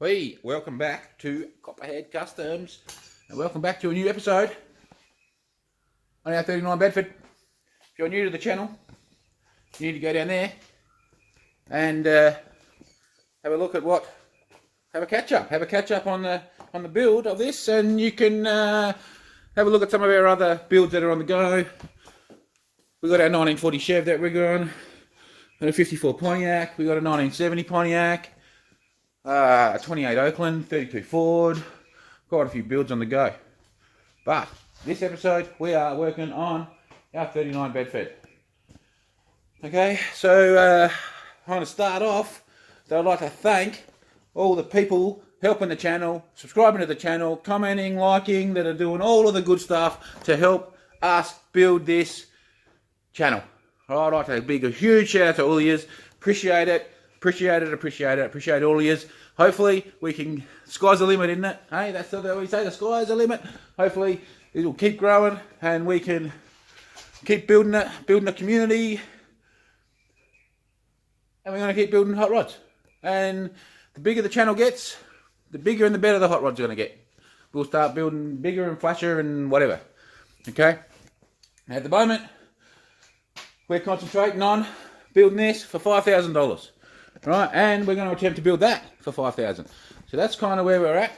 Welcome back to Copperhead Customs, and welcome back to a new episode on our 39 Bedford. If you're new to the channel, you need to go down there and have a look at have a catch up on the build of this, and you can have a look at some of our other builds that are on the go. We've got our 1940 Chev that we're going, and a 54 Pontiac, we got a 1970 Pontiac, a 28 Oakland, 32 Ford, quite a few builds on the go. But this episode we are working on our 39 Bedford. Okay, so I want to start off, so I'd like to thank all the people helping the channel, subscribing to the channel, commenting, liking, that are doing all of the good stuff to help us build this channel. I'd like to give a huge shout out to all of you. Appreciate it. Appreciate all of you. Hopefully we can, sky's the limit, isn't it? Hey, that's what we say, the sky's the limit. Hopefully it will keep growing and we can keep building a community, and we're going to keep building hot rods. And the bigger the channel gets, the bigger and the better the hot rods are going to get. We'll start building bigger and flasher and whatever. Okay? At the moment, we're concentrating on building this for $5,000. Right? And we're going to attempt to build that for $5,000. So that's kind of where we're at.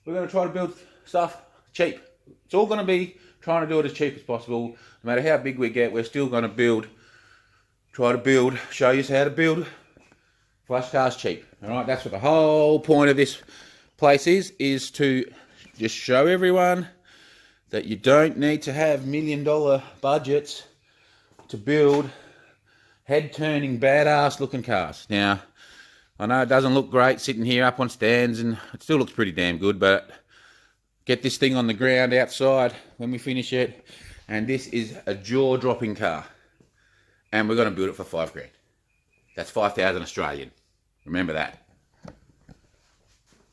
We're going to try to build stuff cheap. It's all going to be trying to do it as cheap as possible. No matter how big we get, we're still going to try to build, show you how to build flush cars cheap. Alright, that's what the whole point of this place is to just show everyone that you don't need to have $1 million budgets to build head-turning, badass looking cars. Now, I know it doesn't look great sitting here up on stands, and it still looks pretty damn good, but get this thing on the ground outside when we finish it, and this is a jaw-dropping car. And we're going to build it for $5,000. That's 5,000 Australian. Remember that.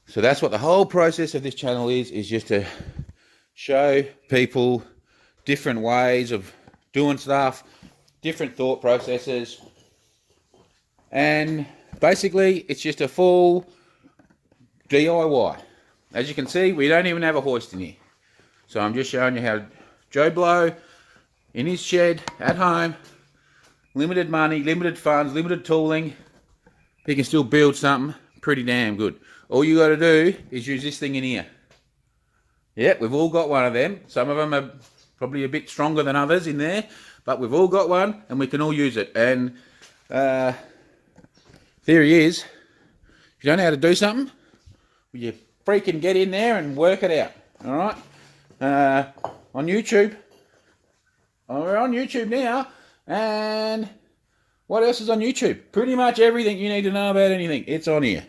So that's what the whole process of this channel is just to show people different ways of doing stuff, different thought processes, and basically it's just a full DIY. As you can see, we don't even have a hoist in here. So I'm just showing you how Joe Blow in his shed at home, limited money, limited funds, limited tooling, he can still build something pretty damn good. All you got to do is use this thing in here. Yep, we've all got one of them. Some of them are probably a bit stronger than others in there, but we've all got one and we can all use it. And theory is, if you don't know how to do something, you freaking get in there and work it out. All right? On YouTube. We're on YouTube now. And what else is on YouTube? Pretty much everything you need to know about anything, it's on here.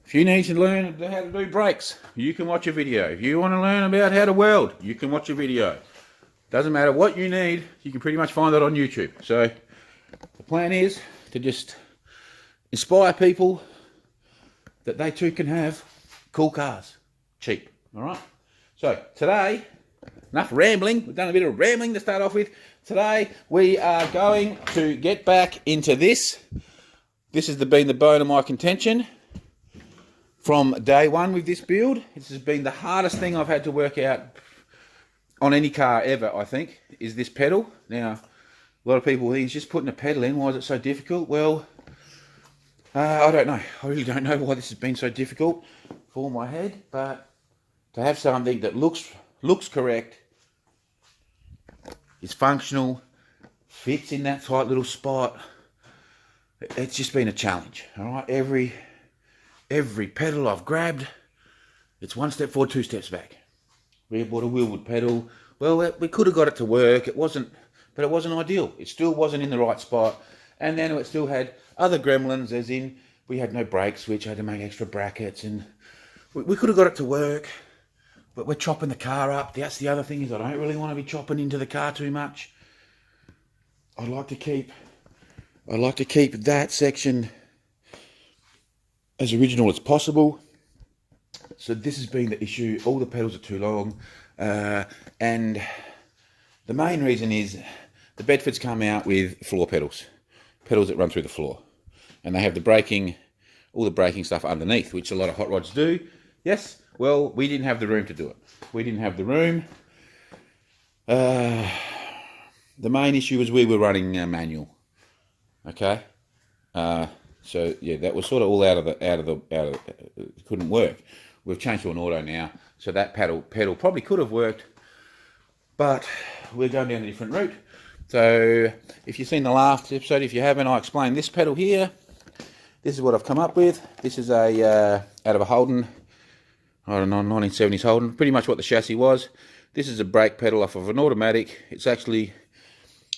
If you need to learn how to do brakes, you can watch a video. If you want to learn about how to weld, you can watch a video. Doesn't matter what you need, you can pretty much find that on YouTube. So the plan is to just inspire people that they too can have cool cars, cheap. All right? So today, enough rambling. We've done a bit of rambling to start off with. Today we are going to get back into this. This has been the bone of my contention from day one with this build. This has been the hardest thing I've had to work out on any car ever, I think, is this pedal. Now, a lot of people think, he's just putting a pedal in, why is it so difficult? Well, I don't know. I really don't know why this has been so difficult for my head, but to have something that looks correct, is functional, fits in that tight little spot, it's just been a challenge. All right, every pedal I've grabbed, it's one step forward, two steps back. We bought a wheelwood pedal. Well, we could have got it to work. It wasn't ideal. It still wasn't in the right spot, and then it still had other gremlins, as in we had no brake switch. I had to make extra brackets, and we could have got it to work. But we're chopping the car up. That's the other thing, is I don't really want to be chopping into the car too much. I'd like to keep that section as original as possible. So this has been the issue. All the pedals are too long. And the main reason is the Bedfords come out with floor pedals that run through the floor. And they have the braking all the braking stuff underneath, which a lot of hot rods do. Yes, well, we didn't have the room to do it. We didn't have the room. The main issue was we were running manual. Okay, so yeah, that was sort of all out of the it couldn't work. We've changed to an auto now, so that pedal probably could have worked, but we're going down a different route. So if you've seen the last episode, if you haven't, I explained this pedal here. This is what I've come up with. This is a out of a Holden, I don't know, 1970s Holden, pretty much what the chassis was. This is a brake pedal off of an automatic. It's actually,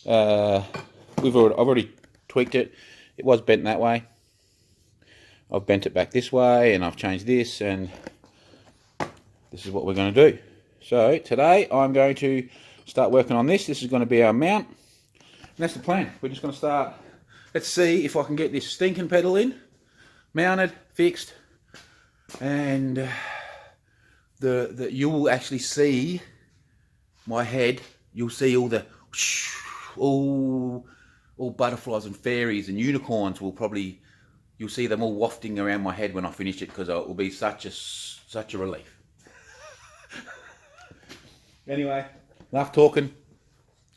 I've already tweaked it. It was bent that way. I've bent it back this way, and I've changed this, and this is what we're going to do. So today I'm going to start working on this. This is going to be our mount, and that's the plan. We're just going to start. Let's see if I can get this stinking pedal in, mounted, fixed, and you will actually see my head. You'll see all the all butterflies and fairies and unicorns will probably, you'll see them all wafting around my head when I finish it, because it will be such a relief. Anyway, enough talking.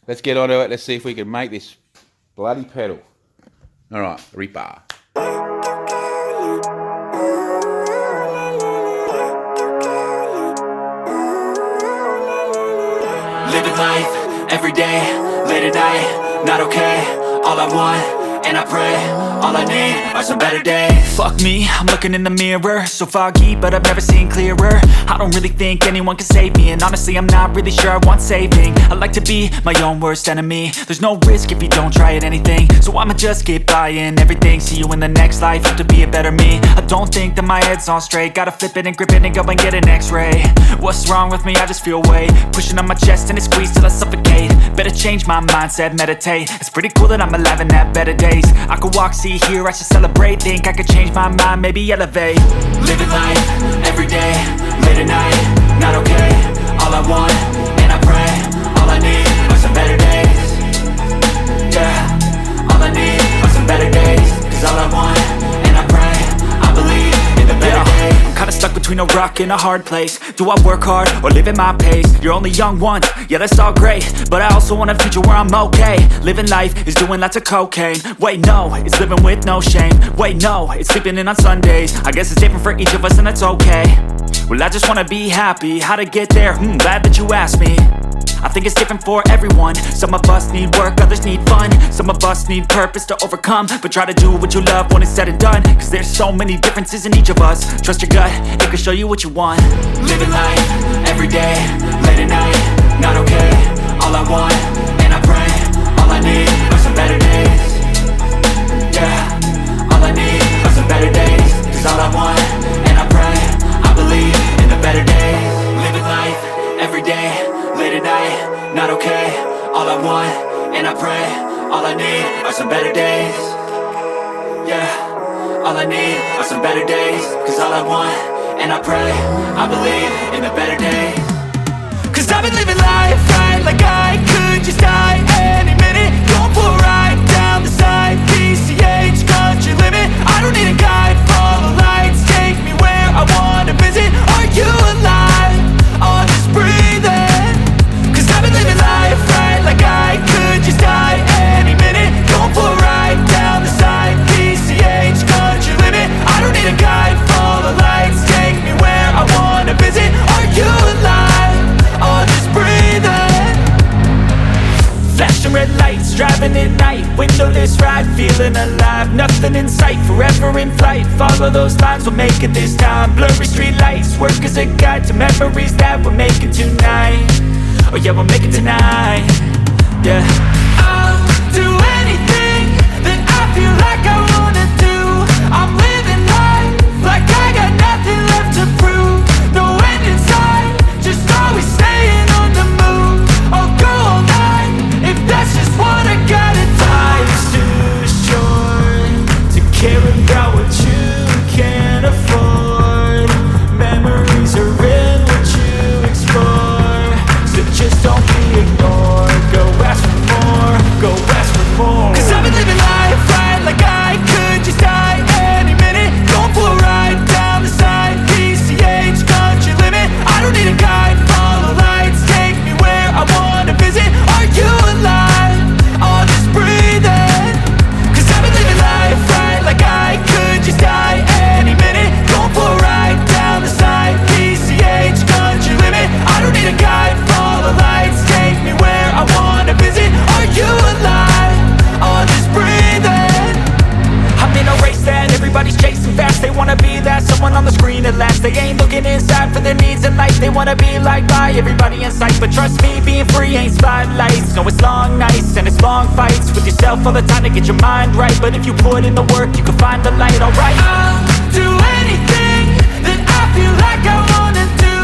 Let's get on to it. Let's see if we can make this bloody pedal. All right, Reaper. Living life, every day, late at night, not okay. All I want, and I pray, all I need are some better days. Fuck me, I'm looking in the mirror, so foggy, but I've never seen clearer. I don't really think anyone can save me, and honestly I'm not really sure I want saving. I like to be my own worst enemy. There's no risk if you don't try at anything, so I'ma just get buying everything. See you in the next life, have to be a better me. I don't think that my head's on straight, gotta flip it and grip it and go and get an x-ray. What's wrong with me? I just feel weight pushing on my chest and it squeezes till I suffocate. Better change my mindset, meditate. It's pretty cool that I'm alive and have better days. I could walk, see, hear, I should celebrate. Think I could change my mind, maybe elevate. Living life, every day, late at night, not okay. All I want, and I pray, all I need are some better days. Yeah, all I need are some better days. Cause all I want, and I pray, I believe in the better days. I'm kinda stuck between a rock and a hard place. Do I work hard or live at my pace? You're only young once, yeah that's all great, but I also want a future where I'm okay. Living life is doing lots of cocaine. Wait no, it's living with no shame. Wait no, it's sleeping in on Sundays. I guess it's different for each of us and that's okay. Well I just wanna be happy, how to get there? Glad that you asked me. I think it's different for everyone. Some of us need work, others need fun. Some of us need purpose to overcome. But try to do what you love when it's said and done, cause there's so many differences in each of us. Trust your gut, it can show you what you want. Living life, every day, late at night, not okay. All I want, and I pray, all I need are some better days. Yeah, all I need are some better days. Cause all I want, and I pray, I believe in the better days. Living life, every day, late at night, not okay. All I want, and I pray, all I need are some better days. Yeah, all I need are some better days. Cause all I want, and I pray, I believe in the better days. Cause I've been living life right like I could just die any minute. Going for a ride down the side, PCH, country limit. I don't need a guide, follow lights, take me where I wanna visit. Are you alive? Or just breathing? Cause I've been living life right like I could just die any minute. Going for a ride down the side, PCH, country limit. I don't need a guide, follow lights, take me where I wanna visit. Are you alive? Or just breathing? Flashing red lights, driving at night, windowless ride, feeling alive. Nothing in sight, forever in flight. Follow those lines, we'll make it this time. Blurry street lights, work as a guide to memories that we're making tonight. Oh yeah, we'll make it tonight. Yeah, I'll do anything that I feel like I wanna do. I'm living life like I got nothing left to prove. No end in sight, just always staying on the move. I'll go all night if that's just what I gotta do. Life's too short to care about what you can't afford. Memories are in what you explore, so just don't be ignored. Go ask for more, go ask for more. for their needs in life. They wanna be liked by everybody in sight, but trust me, being free ain't spotlights. No, it's long nights and it's long fights with yourself all the time to get your mind right. But if you put in the work, you can find the light. Alright, I'll do anything that I feel like I wanna do.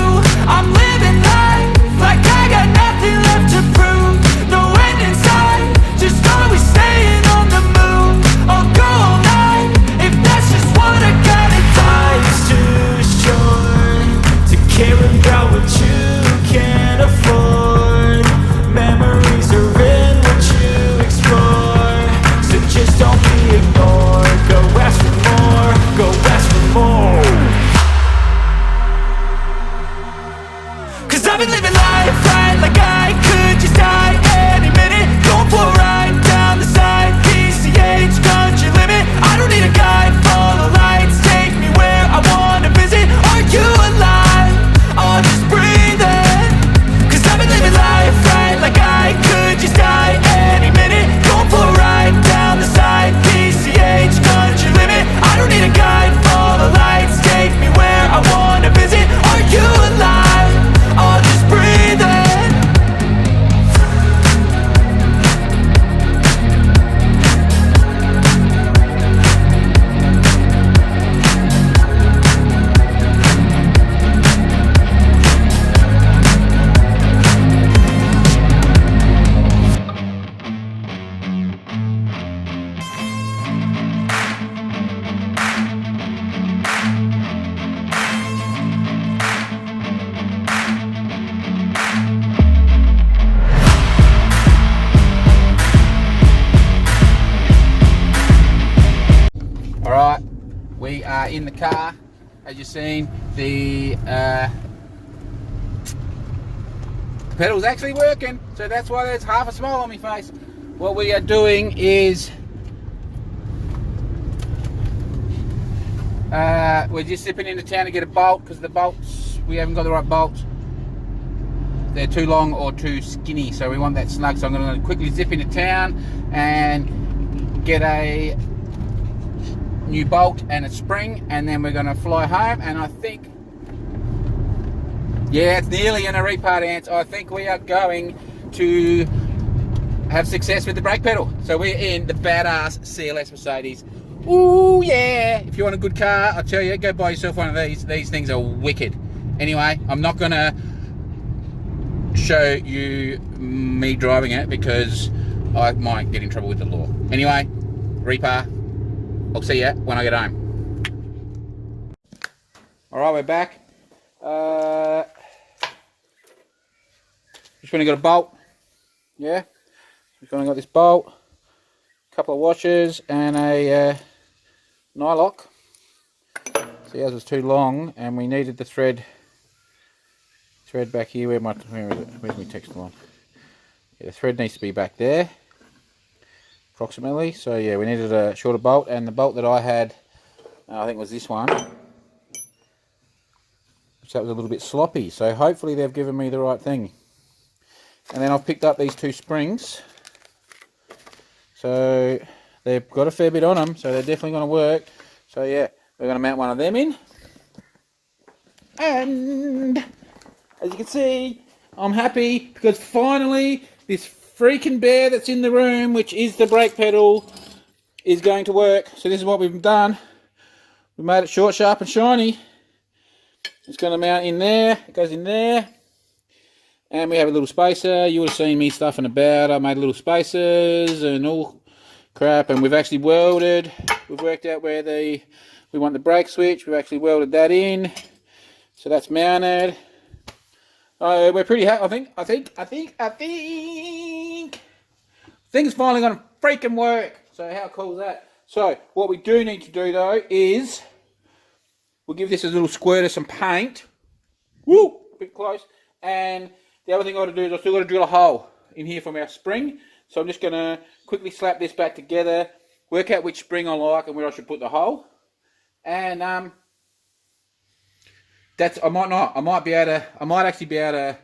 I'm living life like I got nothing left to prove. No end in sight, just always staying on the move. I'll go all night if that's just what I gotta do. Life's too short to care about what you can't afford. Memories are in what you explore, so just don't be ignored. Go ask for more, go ask for more. Cause I've been living life right like I could just die any minute. Going for a ride down the side, PCH country limit. I don't need a guide, follow lights, take me where I wanna visit. Are you alive? Or just breathing? Cause I've been living life right like I could just die any minute. Going for a ride down the side, PCH country limit. I don't need a guide, follow lights, take me where I wanna visit. Are you alive? Or just breathing? Alright, we are in the car. As you've seen, the pedal's actually working, so that's why there's half a smile on my face. What we are doing is we're just zipping into town to get a bolt, because the bolts, we haven't got the right bolts. They're too long or too skinny, so we want that snug. So I'm going to quickly zip into town and get a new bolt and a spring, and then we're going to fly home. And I think, yeah, it's nearly in a repart, Ants. I think we are going to have success with the brake pedal. So we're in the badass CLS Mercedes. Ooh yeah, if you want a good car, I tell you, go buy yourself one of these. These things are wicked. Anyway, I'm not going to show you me driving it because I might get in trouble with the law. Anyway, repar. I'll see you when I get home. Alright, we're back. Just when I got a bolt. Yeah. Just when I got this bolt, a couple of washers and a nylock. See, ours was too long and we needed the thread back here. Where is it? Where's my text line? Yeah, the thread needs to be back there. Approximately. So yeah, we needed a shorter bolt, and the bolt that I had, I think was this one, which that was a little bit sloppy, so hopefully they've given me the right thing. And then I've picked up these two springs, so they've got a fair bit on them, so they're definitely going to work. So yeah, we're going to mount one of them in, and as you can see, I'm happy because finally this freaking bear that's in the room, which is the brake pedal, is going to work. So this is what we've done. We made it short, sharp and shiny. It's going to mount in there. It goes in there. And we have a little spacer. You would have seen me stuffing about. I made little spacers and all crap. And we've actually welded. We've worked out where we want the brake switch. We've actually welded that in. So that's mounted. We're pretty happy. I think things finally going to freaking work. So how cool is that? So what we do need to do though is we'll give this a little squirt of some paint. Woo, a bit close. And the other thing I got to do is I still got to drill a hole in here from our spring. So I'm just going to quickly slap this back together, work out which spring I like and where I should put the hole. And I might actually be able to,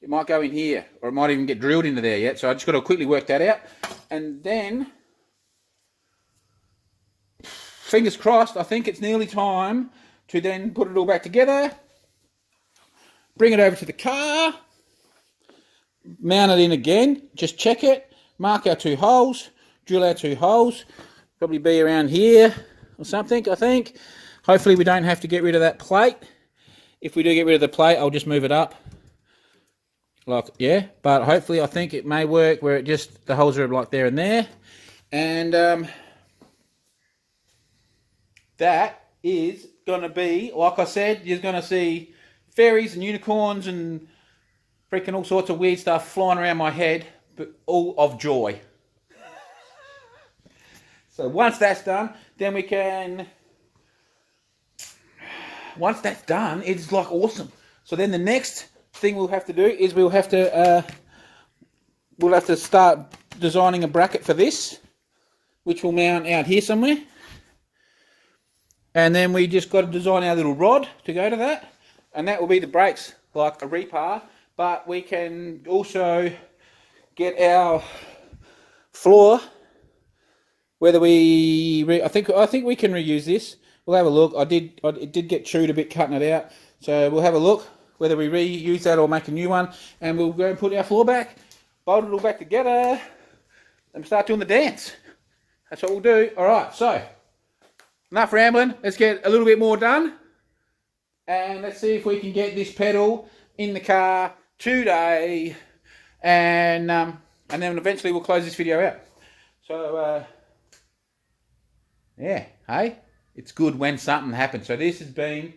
it might go in here, or it might even get drilled into there yet. So I just got to quickly work that out. And then, fingers crossed, I think it's nearly time to then put it all back together bring it over to the car, mount it in again, just check it, mark our 2 holes, drill our 2 holes, probably be around here or something, I think. Hopefully we don't have to get rid of that plate. If we do get rid of the plate, I'll just move it up. Like, yeah, but hopefully I think it may work where it just, the holes are like there and there. And that is going to be, like I said, you're going to see fairies and unicorns and freaking all sorts of weird stuff flying around my head, but all of joy. So once that's done, then we can, once that's done, it's like awesome. So then the next thing we'll have to do is we'll have to start designing a bracket for this, which will mount out here somewhere. And then we just got to design our little rod to go to that. And that will be the brakes, like a repar. But we can also get our floor, whether we, I think we can reuse this. We'll have a look. It did get chewed a bit cutting it out. So we'll have a look whether we reuse that or make a new one. And we'll go and put our floor back, bolt it all back together, and start doing the dance. That's what we'll do. All right, so enough rambling. Let's get a little bit more done. And let's see if we can get this pedal in the car today. And then eventually we'll close this video out. So, yeah, hey, it's good when something happens. So this has been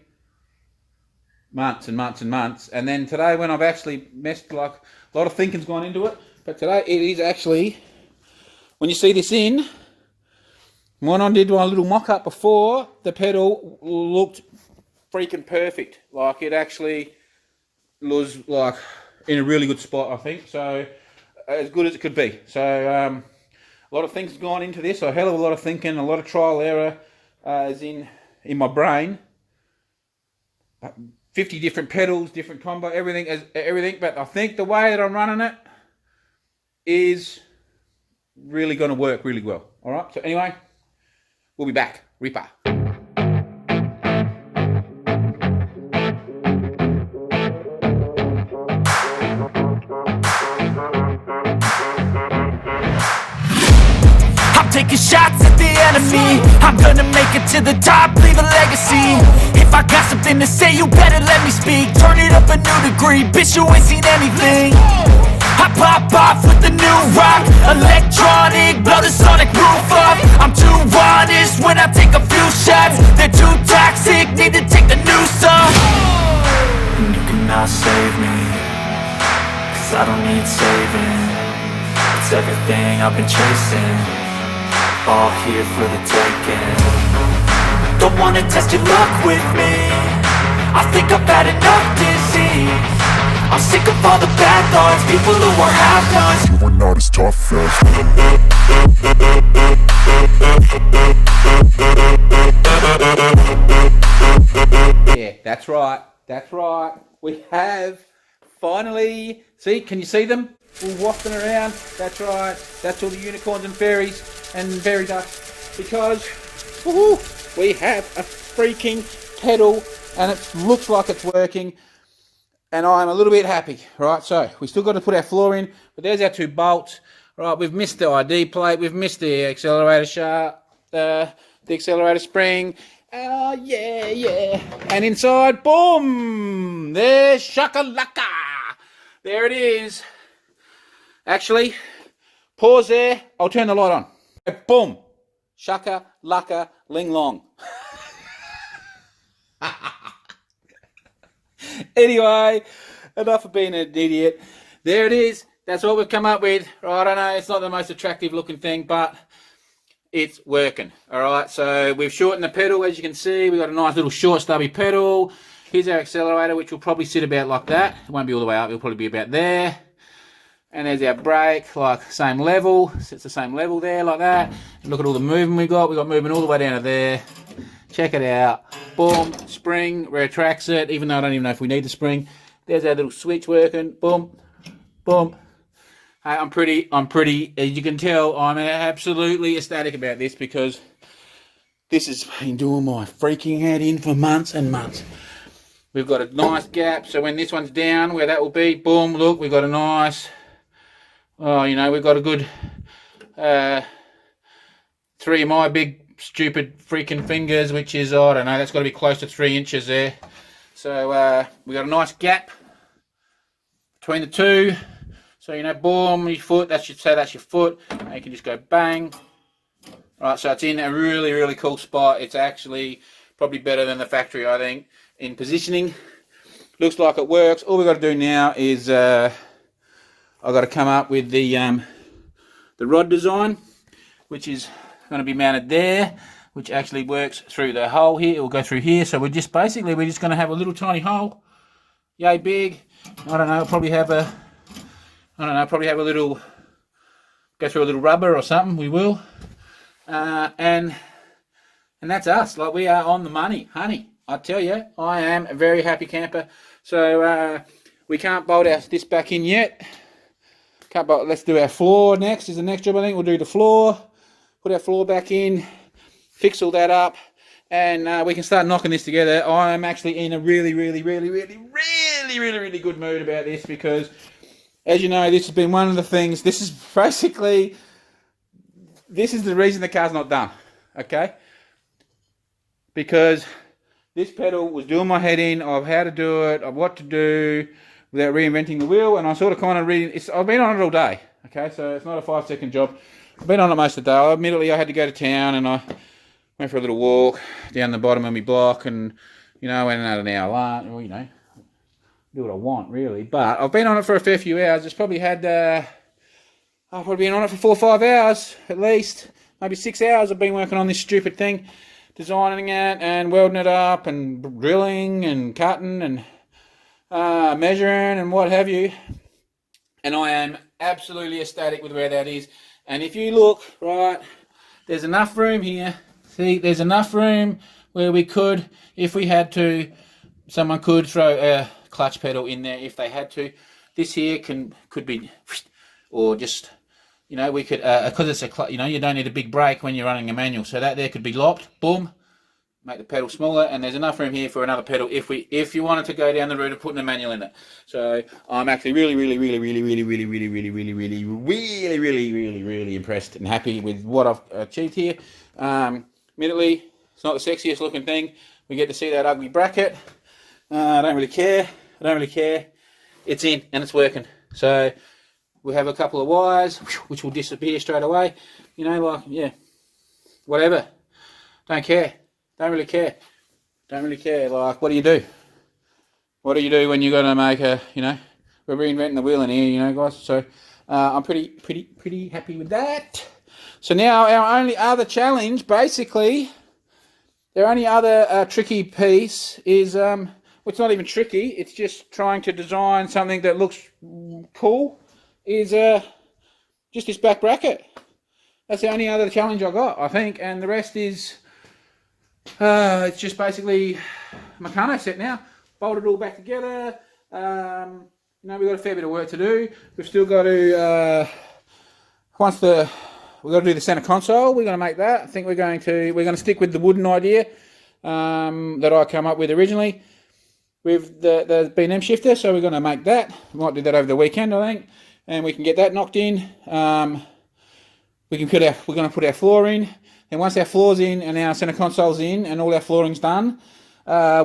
months and months and months. And then today when I've actually messed, like, a lot of thinking's gone into it. But today it is actually, when you see this in, when I did my little mock-up before, the pedal looked freaking perfect. Like, it actually was, like, in a really good spot, I think. So, as good as it could be. So, a lot of things have gone into this. A hell of a lot of thinking, a lot of trial error is in my brain. 50 different pedals, different combo, everything. But I think the way that I'm running it is really going to work really well. All right. So, anyway, we'll be back. Ripper. Taking shots at the enemy. I'm gonna make it to the top, leave a legacy. If I got something to say, you better let me speak. Turn it up a new degree, bitch, you ain't seen anything. I pop off with the new rock, electronic, blow the sonic roof up. I'm too honest when I take a few shots. They're too toxic, need to take the noose off. And you cannot save me, cause I don't need saving. It's everything I've been chasing, all here for the taking. Don't wanna test your luck with me, I think I've had enough disease. I'm sick of all the bad thoughts, people who are half-nots. You are not as tough as. Yeah, that's right. That's right. We have finally, see, can you see them? All wafting around. That's right. That's all the unicorns and fairies and fairy dust. Because we have a freaking pedal and it looks like it's working. And I'm a little bit happy. Right, so we still got to put our floor in. But there's our 2 bolts. Right, we've missed the ID plate. We've missed the accelerator shaft, the accelerator spring. Oh, yeah. And inside, boom! There's shakalaka. There it is. Actually, pause there. I'll turn the light on. Boom. Shaka, laka, ling long. Anyway, enough of being an idiot. There it is. That's what we've come up with. Right, I know it's not the most attractive looking thing, but it's working. All right, so we've shortened the pedal, as you can see. We've got a nice little short stubby pedal. Here's our accelerator, which will probably sit about like that. It won't be all the way up. It'll probably be about there. And there's our brake, like same level. Sits the same level there, like that. And look at all the movement we've got. We've got movement all the way down to there. Check it out. Boom, spring, retracts it, even though I don't even know if we need the spring. There's our little switch working. Boom, boom. Hey, I'm pretty, as you can tell, I'm absolutely ecstatic about this because this has been doing my freaking head in for months and months. We've got a nice gap, so when this one's down, where that will be, boom, look, we've got a nice, oh, you know, we've got a good 3 of my big stupid freaking fingers, which is, I don't know, that's got to be close to 3 inches there. So we got a nice gap between the two. So, you know, boom, your foot, that should say that's your foot. And you can just go bang. Right, so it's in a really, really cool spot. It's actually probably better than the factory, I think, in positioning. Looks like it works. All we've got to do now is I've got to come up with the rod design, which is going to be mounted there, which actually works through the hole here. It will go through here. So we're just going to have a little tiny hole, yay big. I don't know, probably have a little, go through a little rubber or something. We will, and that's us. Like, we are on the money, honey. I tell you, I am a very happy camper. So we can't bolt this back in yet. Can't bolt. Let's do our floor next. Is the next job, I think. We'll do the floor. Put our floor back in, fix all that up, and we can start knocking this together. I am actually in a really good mood about this, because, as you know, this has been one of the things. This is the reason the car's not done, okay? Because this pedal was doing my head in of how to do it, of what to do without reinventing the wheel, and I sort of kind of reading. I've been on it all day, okay? So it's not a 5-second job. I've been on it most of the day. Admittedly, I had to go to town, and I went for a little walk down the bottom of my block, and, you know, went another hour lunch, or, you know, do what I want, really. But I've been on it for a fair few hours. It's probably had, I've probably been on it for 4 or 5 hours, at least. Maybe 6 hours I've been working on this stupid thing, designing it, and welding it up, and drilling, and cutting, and measuring, and what have you. And I am absolutely ecstatic with where that is. And if you look, right, there's enough room here. See, there's enough room where we could, if we had to, someone could throw a clutch pedal in there if they had to. This here could be, or just, you know, we could, because it's a, you know, you don't need a big brake when you're running a manual. So that there could be locked, boom, make the pedal smaller, and there's enough room here for another pedal if you wanted to go down the route of putting a manual in it. So I'm actually really impressed and happy with what I've achieved here. Admittedly, it's not the sexiest looking thing. We get to see that ugly bracket. I don't really care. It's in and it's working. So we have a couple of wires which will disappear straight away. You know, like, yeah, whatever. Don't care. Don't really care. Like, what do you do? What do you do when you're going to make a, you know, we're reinventing the wheel in here, you know, guys. So I'm pretty happy with that. So now our only other challenge, basically, their only other tricky piece is, well, it's not even tricky, it's just trying to design something that looks cool, is just this back bracket. That's the only other challenge I got, I think, and the rest is, it's just basically Meccano set now. Bolted it all back together. You know, we've got a fair bit of work to do. We've still got to, we've got to do the center console. We're going to make that. I think we're going to stick with the wooden idea that I came up with originally with the B&M shifter. So we're going to make that. We might do that over the weekend, I think, and we can get that knocked in. We're going to put our floor in. And once our floor's in and our center console's in and all our flooring's done,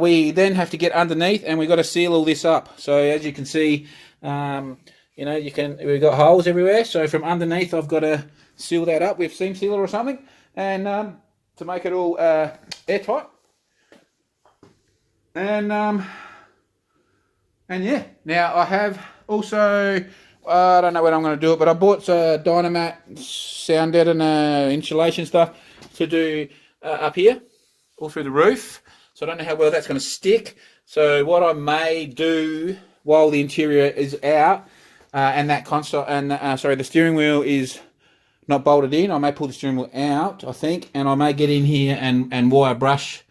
we then have to get underneath and we've got to seal all this up. So as you can see, you know, we've got holes everywhere. So from underneath, I've got to seal that up with seam sealer or something, and to make it all airtight. And yeah, now I have also, I don't know when I'm going to do it, but I bought Dynamat sound deadener insulation stuff to do up here, all through the roof. So I don't know how well that's going to stick. So what I may do while the interior is out and that console and the steering wheel is not bolted in, I may pull the steering wheel out, I think, and I may get in here and wire brush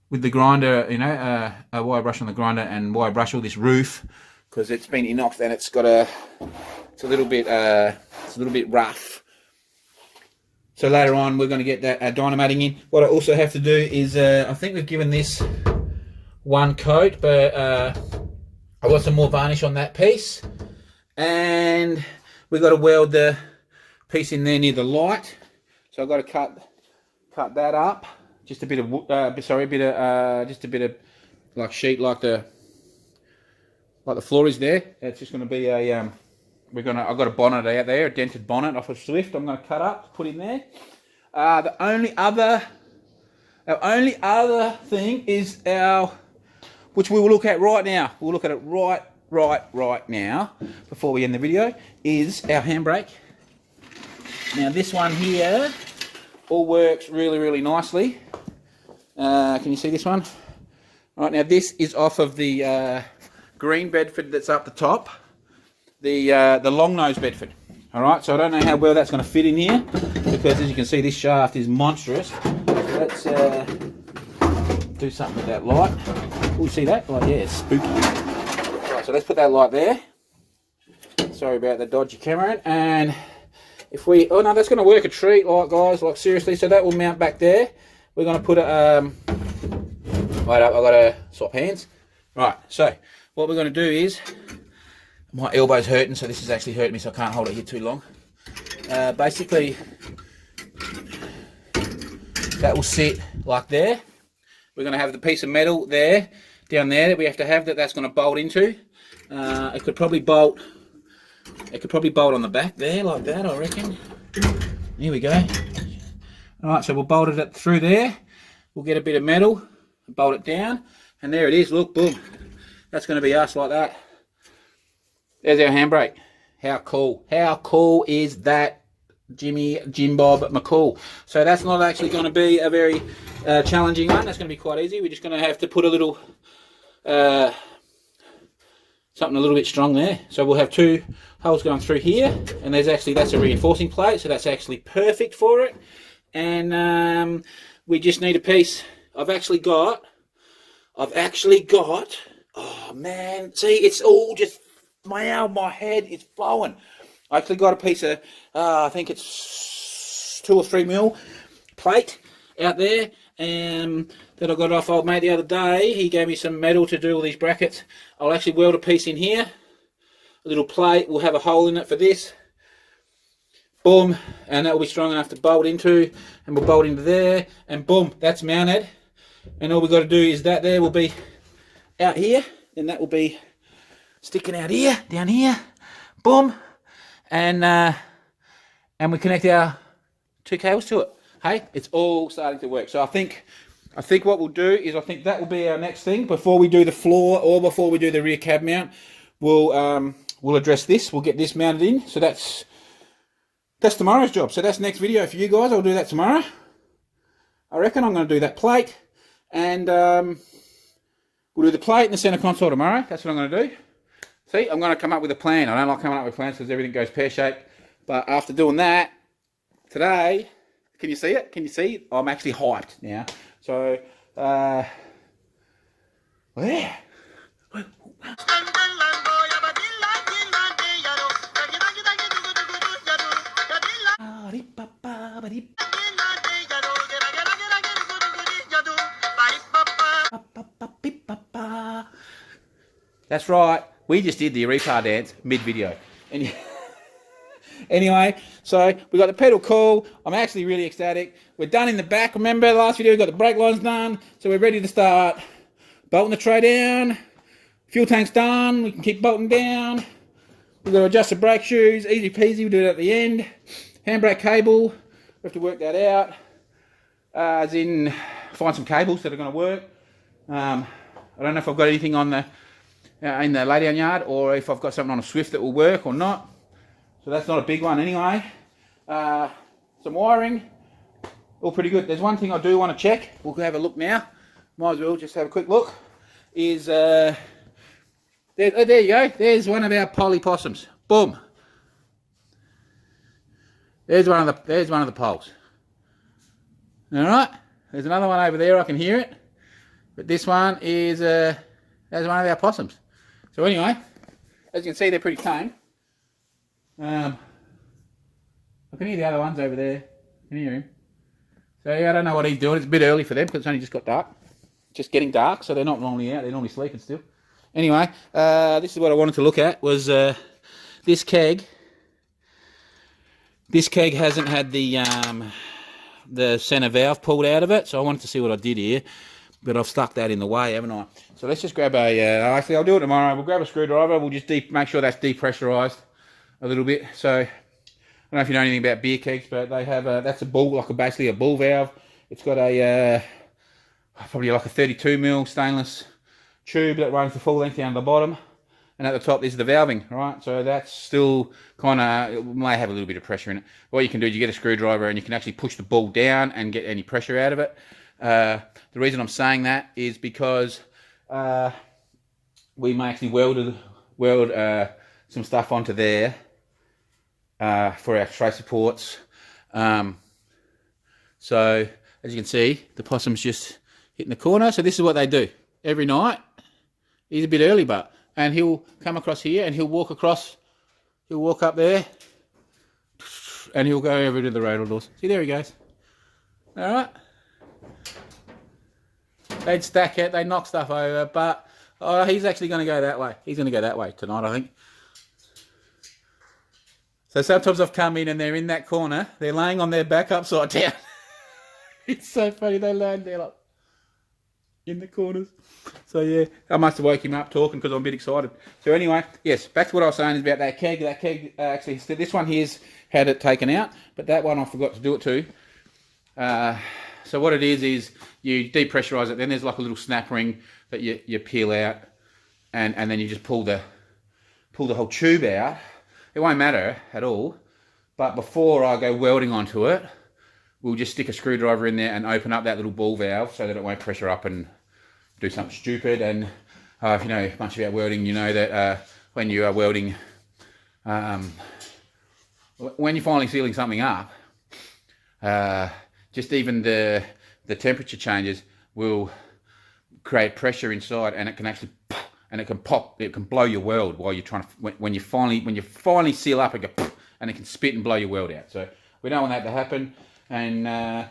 with the grinder, you know, a wire brush on the grinder and wire brush all this roof, because it's been inoxed and it's got it's a little bit rough. So later on we're going to get that dynamating in. What I also have to do is, I think we've given this one coat, but I've got some more varnish on that piece, and we've got to weld the piece in there near the light. So I've got to cut that up, just a bit of just a bit of like sheet, like the floor is there. It's just going to be a I've got a bonnet out there, a dented bonnet off a Swift. I'm going to cut up, put in there. Our only other thing is which we will look at right now. We'll look at it right now before we end the video, is our handbrake. Now this one here all works really nicely. Can you see this one? Right, now this is off of the green Bedford that's up the top, the long nose Bedford. All right, so I don't know how well that's going to fit in here, because as you can see, this shaft is monstrous. Let's do something with that light. Oh, see that? Oh yeah, it's spooky. Right, so let's put that light there. Sorry about the dodgy camera. And if we, oh no, that's going to work a treat, like guys, like seriously. So that will mount back there. We're going to put it. Wait up, I've got to swap hands. Right, so what we're going to do is, my elbow's hurting, so this is actually hurting me, so I can't hold it here too long. Basically, that will sit like there. We're going to have the piece of metal there, down there, that we have to have, that's going to bolt into. It could probably bolt on the back there, like that, I reckon. Here we go. Alright, so we'll bolt it through there. We'll get a bit of metal, bolt it down, and there it is, look, boom. That's going to be us like that. There's our handbrake. How cool. How cool is that, Jim Bob McCool? So that's not actually going to be a very challenging one. That's going to be quite easy. We're just going to have to put a little, something a little bit strong there. So we'll have two holes going through here, and that's a reinforcing plate, so that's actually perfect for it. And we just need a piece. I've actually got, oh man, see, it's all just, my head is flowing. I actually got a piece of, I think it's 2 or 3 mil plate out there, that I got off old mate the other day. He gave me some metal to do all these brackets. I'll actually weld a piece in here, a little plate. We'll have a hole in it for this. Boom, and that will be strong enough to bolt into, and we'll bolt into there, and boom, that's mounted. And all we've got to do is that there will be out here, and that will be sticking out here, down here, boom, and we connect our 2 cables to it. Hey, it's all starting to work. So I think what we'll do is, I think that will be our next thing before we do the floor or before we do the rear cab mount. We'll address this. We'll get this mounted in. So that's tomorrow's job. So that's next video for you guys. I'll do that tomorrow. I reckon I'm going to do that plate, and we'll do the plate in the center console tomorrow. That's what I'm going to do. See, I'm going to come up with a plan. I don't like coming up with plans because everything goes pear-shaped. But after doing that, today, can you see it? Can you see? I'm actually hyped now. So, yeah. That's right. We just did the Arepa dance mid-video. Anyway, so we got the pedal cool. I'm actually really ecstatic. We're done in the back. Remember the last video, we got the brake lines done. So we're ready to start bolting the tray down. Fuel tank's done. We can keep bolting down. We've got to adjust the brake shoes. Easy peasy. We'll do it at the end. Handbrake cable. We have to work that out. As in, find some cables that are going to work. I don't know if I've got anything on the in the laydown yard, or if I've got something on a Swift that will work or not. So that's not a big one anyway. Some wiring, all pretty good. There's one thing I do want to check. We'll have a look now. Might as well just have a quick look. Is there you go. There's one of our poly possums. Boom. There's one of the poles. All right. There's another one over there. I can hear it. But this one is there's one of our possums. So anyway, as you can see, they're pretty tame. I can hear the other ones over there. Can you hear him? So yeah, I don't know what he's doing. It's a bit early for them because it's only just got dark. just getting dark, so they're not normally out. They're normally sleeping still. Anyway, this is what I wanted to look at, was this keg. This keg hasn't had the centre valve pulled out of it, so I wanted to see what I did here. But I've stuck that in the way, haven't I? So let's just grab a, actually I'll do it tomorrow. We'll grab a screwdriver, we'll just make sure that's depressurised a little bit. So, I don't know if you know anything about beer kegs, but they have that's a bull, like basically a bull valve. It's got a, probably like a 32mm stainless tube that runs the full length down the bottom. And at the top is the valving, right? So that's still kind of, it may have a little bit of pressure in it. What you can do is you get a screwdriver and you can actually push the ball down and get any pressure out of it. The reason I'm saying that is because we may actually weld some stuff onto there for our tray supports. So as you can see, the possum's just hitting the corner. So this is what they do every night. He's a bit early, and he'll come across here and he'll walk across. He'll walk up there and he'll go over to the ratrod doors. See, there he goes. All right. They'd stack it, they'd knock stuff over, but he's actually going to go that way. He's going to go that way tonight, I think. So sometimes I've come in and they're in that corner. They're laying on their back upside down. It's so funny. They laying down like in the corners. So yeah, I must have woke him up talking because I'm a bit excited. So anyway, yes, back to what I was saying is about that keg. That keg, actually, this one here's had it taken out, but that one I forgot to do it to. So what it is you depressurise it. Then there's like a little snap ring that you peel out, and then you just pull the whole tube out. It won't matter at all. But before I go welding onto it, we'll just stick a screwdriver in there and open up that little ball valve so that it won't pressure up and do something stupid. And if you know much about welding, you know that when you are welding, when you're finally sealing something up, just even the temperature changes will create pressure inside, and it can actually and it can pop, it can blow your weld while you're trying to, when you finally seal up, it go, and it can spit and blow your weld out. So we don't want that to happen. And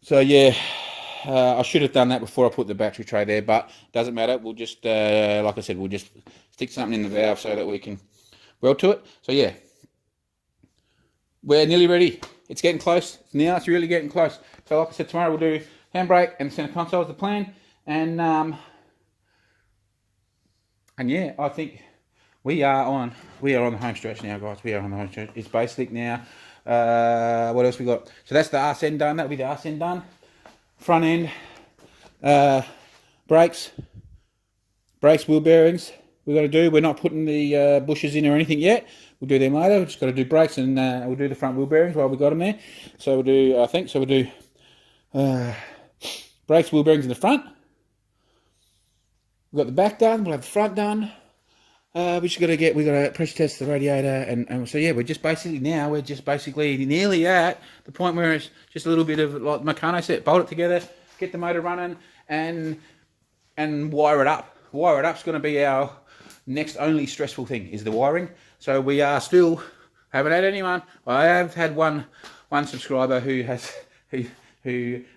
so yeah, I should have done that before I put the battery tray there, but doesn't matter. We'll just like I said, we'll just stick something in the valve so that we can weld to it. So yeah, we're nearly ready. It's getting close. Now it's really getting close. So like I said, tomorrow we'll do handbrake and center console is the plan. And yeah, I think we are on the home stretch now, guys. We are on the home stretch. It's basic now. What else we got? So that's the arse end done. That'll be the arse end done. Front end, brakes, wheel bearings. We've got to do. We're not putting the bushes in or anything yet. We'll do them later. We've just got to do brakes, and we'll do the front wheel bearings while we got them there. So we'll do. I think so. We'll do brakes, wheel bearings in the front. We've got the back done. We'll have the front done. We just got to pressure test the radiator, and so yeah, we're just basically nearly at the point where it's just a little bit of like Meccano set, bolt it together, get the motor running, and wire it up. Wire it up's going to be our next only stressful thing, is the wiring. So we are still haven't had anyone. I have had one subscriber who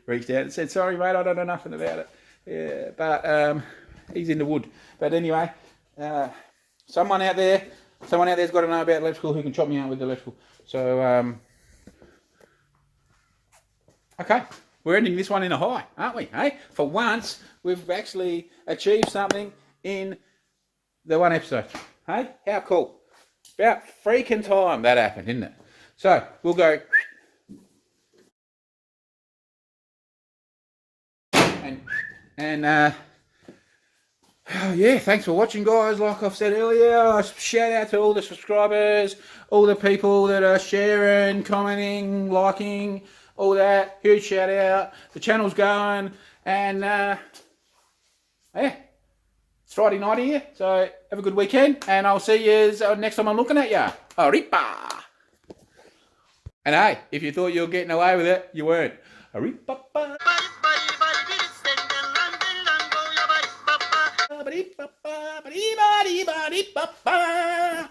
reached out and said, "Sorry, mate, I don't know nothing about it." Yeah, but he's in the wood. But anyway. Someone out there's got to know about electrical who can chop me out with the electrical. So, okay, we're ending this one in a high, aren't we? Hey, for once, we've actually achieved something in the one episode. Hey, how cool. About freaking time that happened, didn't it? So, we'll go... And yeah, thanks for watching, guys. Like I've said earlier, shout out to all the subscribers, all the people that are sharing, commenting, liking, all that. Huge shout out. The channel's going, and yeah, it's Friday night here, so have a good weekend, and I'll see you next time I'm looking at ya. Arriba! And hey, if you thought you were getting away with it, you weren't. Arriba! Ba-dee-ba-ba, ba-dee-ba-dee-ba-dee-ba-ba.